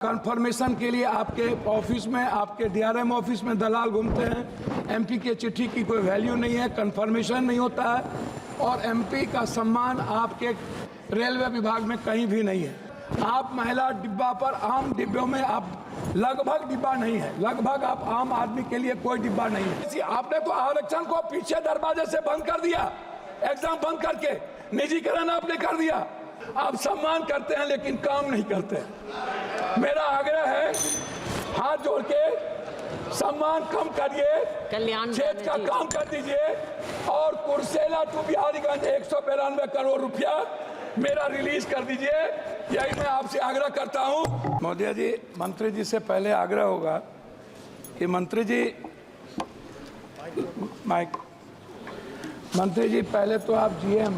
Confirmation के लिए आपके ऑफिस में, आपके डीआरएम ऑफिस में दलाल घूमते हैं। एमपी के चिट्ठी की कोई वैल्यू नहीं है, कंफर्मेशन नहीं होता है और एमपी का सम्मान आपके रेलवे विभाग में कहीं भी नहीं है। आप महिला डिब्बा पर, आम डिब्बों में आप लगभग डिब्बा नहीं है, लगभग आप आम आदमी के लिए कोई डिब्बा नहीं है। आपने तो आरक्षण को पीछे दरवाजे से बंद कर दिया, एग्जाम बंद करके निजीकरण आपने कर दिया। आप सम्मान करते हैं लेकिन काम नहीं करते। मेरा आग्रह है, हाथ जोड़ के सम्मान कम करिए, खेत का काम कर दीजिए और कुर्सेला टू बिहारीगंज 192 करोड़ रुपया मेरा रिलीज कर दीजिए। यही मैं आपसे आग्रह करता हूं। मोदी जी, मंत्री जी से पहले आग्रह होगा कि मंत्री जी पहले तो आप जीएम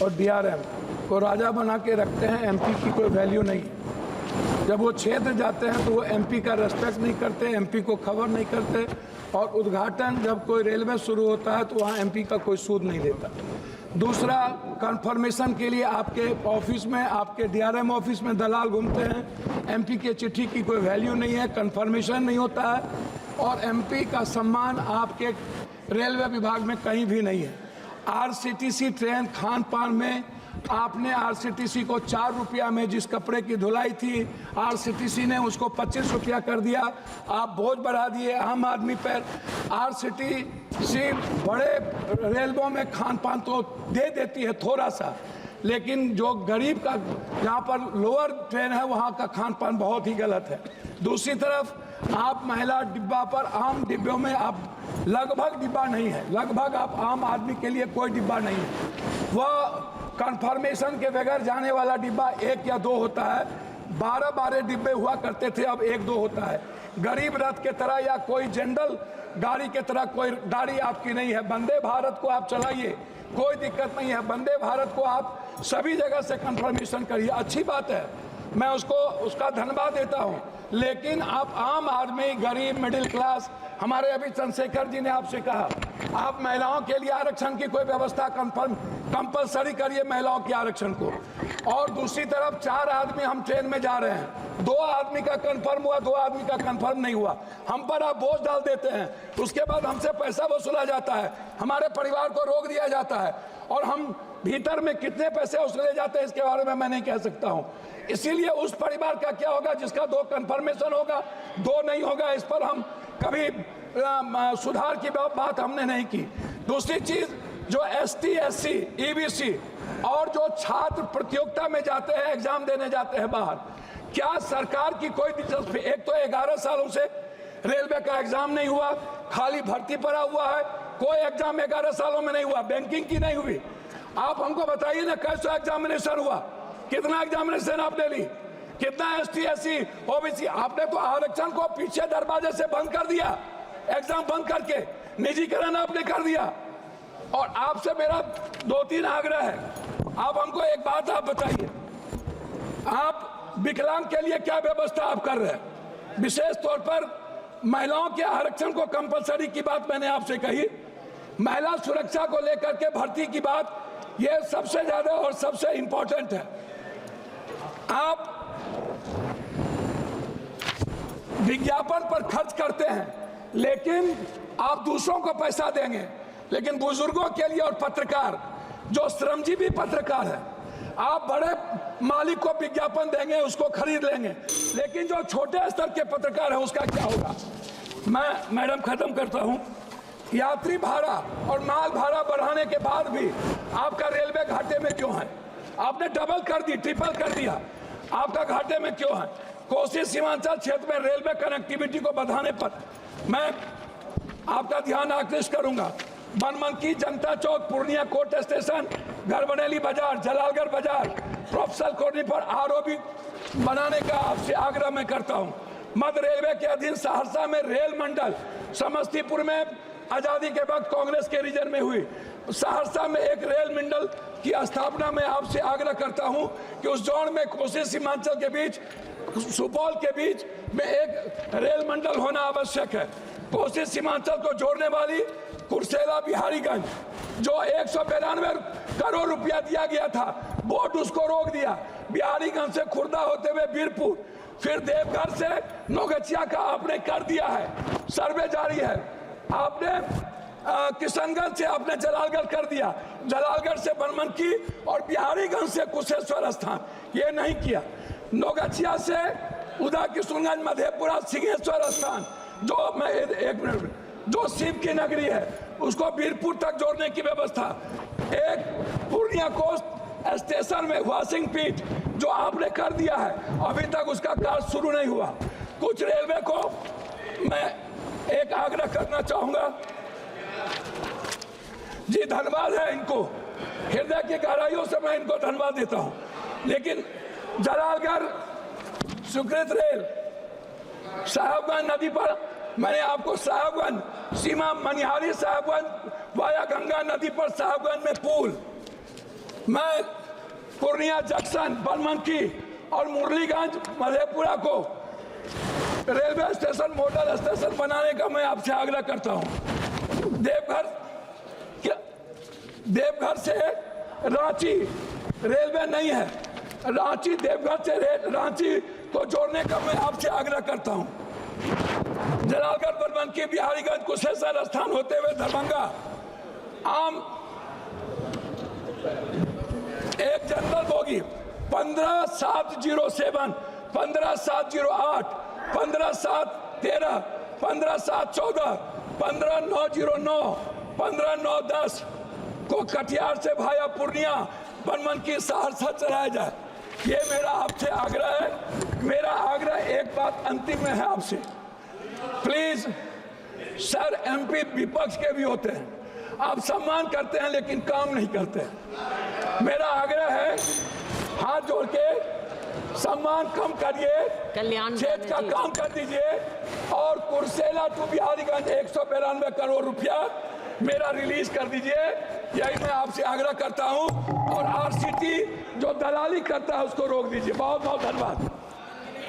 और डीआरएम को राजा बना के रखते हैं, एमपी की कोई वैल्यू नहीं। जब वो क्षेत्र जाते हैं तो वो एमपी का रेस्पेक्ट नहीं करते, एमपी को खबर नहीं करते और उद्घाटन जब कोई रेलवे शुरू होता है तो वहाँ एमपी का कोई सूद नहीं लेता। दूसरा, कंफर्मेशन के लिए आपके ऑफिस में, आपके डीआरएम ऑफिस में दलाल घूमते हैं। एमपी के चिट्ठी की कोई वैल्यू नहीं है, कंफर्मेशन नहीं होता है और एमपी का सम्मान आपके रेलवे विभाग में कहीं भी नहीं है। आरसीटीसी ट्रेन खान पान में आपने आरसीटीसी को 4 रुपया में जिस कपड़े की धुलाई थी, आरसीटीसी ने उसको 25 रुपया कर दिया। आप बोझ बढ़ा दिए आम आदमी पर। आरसीटीसी बड़े रेलवों में खान पान तो दे देती है थोड़ा सा, लेकिन जो गरीब का, जहाँ पर लोअर ट्रेन है वहाँ का खान पान बहुत ही गलत है। दूसरी तरफ आप महिला डिब्बा पर, आम डिब्बों में आप लगभग डिब्बा नहीं है, लगभग आप आम आदमी के लिए कोई डिब्बा नहीं है। वह कंफर्मेशन के बगैर जाने वाला डिब्बा 1 या 2 होता है, 12 डिब्बे हुआ करते थे, अब 1-2 होता है। गरीब रथ के तरह या कोई जनरल गाड़ी के तरह कोई गाड़ी आपकी नहीं है। वंदे भारत को आप चलाइए, कोई दिक्कत नहीं है। वंदे भारत को आप सभी जगह से कंफर्मेशन करिए, अच्छी बात है, मैं उसका धन्यवाद देता हूं। लेकिन आप आम आदमी, गरीब, मिडिल क्लास, हमारे अभी चंद्रशेखर जी ने आपसे कहा आप महिलाओं के लिए आरक्षण की कोई व्यवस्था कंपलसरी करिए, महिलाओं के आरक्षण को। और दूसरी तरफ 4 आदमी हम ट्रेन में जा रहे हैं, 2 आदमी का कंफर्म हुआ, 2 आदमी का कंफर्म नहीं हुआ, हम पर आप बोझ डाल देते हैं। उसके बाद हमसे पैसा वसूला जाता है, हमारे परिवार को रोक दिया जाता है और हम भीतर में कितने पैसे वसूले जाते हैं इसके बारे में मैं नहीं कह सकता हूं। इसीलिए उस परिवार का क्या होगा जिसका 2 कंफर्मेशन होगा, 2 नहीं होगा, इस पर हम कभी सुधार की बात हमने नहीं की। दूसरी चीज, जो एसटी, एससी, ईबीसी और जो छात्र प्रतियोगिता में जाते हैं, एग्जाम देने जाते हैं बाहर, क्या सरकार की कोई दिलचस्पी? एक तो 11 सालों से रेलवे का एग्जाम नहीं हुआ, खाली भर्ती पड़ा हुआ है, कोई एग्जाम 11 सालों में नहीं हुआ, बैंकिंग की नहीं हुई। आप हमको बताइए ना, कैसा एग्जामिनेशन हुआ, कितना एग्जामिनेशन आपने ली, कितना एसटी, एससी, ओबीसी? आपने तो आरक्षण को पीछे दरवाजे से बंद कर दिया, एग्जाम बंद करके निजीकरण आपने कर दिया। और आपसे मेरा 2-3 आग्रह है, आप हमको एक बात आप बताइए, आप विकलांग के लिए क्या व्यवस्था आप कर रहे हैं? विशेष तौर पर महिलाओं के आरक्षण को कंपलसरी की बात मैंने आपसे कही, महिला सुरक्षा को लेकर के भर्ती की बात, ये सबसे ज्यादा और सबसे इंपॉर्टेंट है। आप विज्ञापन पर खर्च करते हैं लेकिन आप दूसरों को पैसा देंगे, लेकिन बुजुर्गों के लिए और पत्रकार, जो श्रमजीवी पत्रकार है, आप बड़े मालिक को विज्ञापन देंगे, उसको खरीद लेंगे, लेकिन जो छोटे स्तर के पत्रकार है उसका क्या होगा? मैं मैडम खत्म करता हूं। यात्री भाड़ा और माल भाड़ा बढ़ाने के बाद भी आपका रेलवे घाटे में क्यों है? आपने डबल कर दी, ट्रिपल कर दिया, आपका घाटे में क्यों है? कोसी सीमांचल क्षेत्र में रेलवे कनेक्टिविटी को बढ़ाने पर मैं आपका ध्यान आकृष्ट करूंगा। बनमनकी, जनता चौक, पूर्णिया कोर्ट स्टेशन, गढ़बरेली बाजार, जलालगढ़ बाजार, प्रोफेसर कॉलोनी पर आरओबी बनाने का आपसे आग्रह मैं करता हूं। मध्य रेलवे के अधीन सहरसा में रेल मंडल, समस्तीपुर में आजादी के वक्त कांग्रेस के रीजन में हुई, सहरसा में एक रेल मंडल की स्थापना में आपसे आग्रह करता हूं कि उस जोन में कोसी सीमांचल के बीच, सुपौल के बीच में एक रेल मंडल होना आवश्यक है। कोसी सीमांचल को जोड़ने वाली कुर्सेला बिहारीगंज, जो 192 करोड़ रुपया दिया गया था, बोर्ड उसको रोक दिया। बिहारीगंज से खुर्दा होते हुए बीरपुर, फिर देवघर से नौगछिया का आपने कर दिया है, सर्वे जारी है। आपने किशनगंज से आपने जलालगढ़ कर दिया, जलालगढ़ से बनमनखी और बिहारीगंज से कुशेश्वर स्थान, ये नहीं किया। नौगछिया से उदा किशनगंज, मधेपुरा, सिंहेश्वर स्थान, जो मैं एक मिनट, जो शिव की नगरी है उसको वीरपुर तक जोड़ने की व्यवस्था। एक पूर्णिया कोस्ट स्टेशन में वाशिंग पीट जो आपने कर दिया है, अभी तक उसका कार्य शुरू नहीं हुआ। कुछ रेलवे को मैं एक आग्रह करना चाहूंगा जी, धन्यवाद है इनको, हृदय की गहराइयों से मैं इनको धन्यवाद देता हूं, लेकिन जलालगढ़ स्वीकृत रेल साहेबगंज नदी पर मैंने आपको साहेबगंज सीमा मनिहारी साहेबगंज वाया गंगा नदी पर साहेबगंज में पुल, मैं पूर्णिया जंक्शन बनमनखी और मुरलीगंज मधेपुरा को रेलवे स्टेशन मॉडल स्टेशन बनाने का मैं आपसे आग्रह करता हूं। देवघर से रांची रेलवे नहीं है, रांची देवघर से रांची को जोड़ने का मैं आपसे आग्रह करता हूं। जलालगढ़, बनमनखी, बिहारीगंज, कुशेश्वर स्थान होते हुए दरभंगा आम एक जनरल बोगी 15,707, 15,708, 15,713, 15,714, 15,909, 15,910 को कटिहार से भाया पूर्णिया बनमनखी सहरसा चलाया जाए, ये मेरा आपसे आग्रह है। मेरा आग्रह एक बात अंतिम में है आपसे, प्लीज सर, एमपी विपक्ष के भी होते हैं, आप सम्मान करते हैं लेकिन काम नहीं करते हैं। मेरा आग्रह है, हाथ जोड़ के सम्मान कम करिए, क्षेत्र का काम कर दीजिए और कुर्सेला टू बिहारीगंज 192 करोड़ रुपया मेरा रिलीज कर दीजिए, यही मैं आपसे आग्रह करता हूं। और आरसीटी जो दलाली करता है उसको रोक दीजिए। बहुत बहुत धन्यवाद।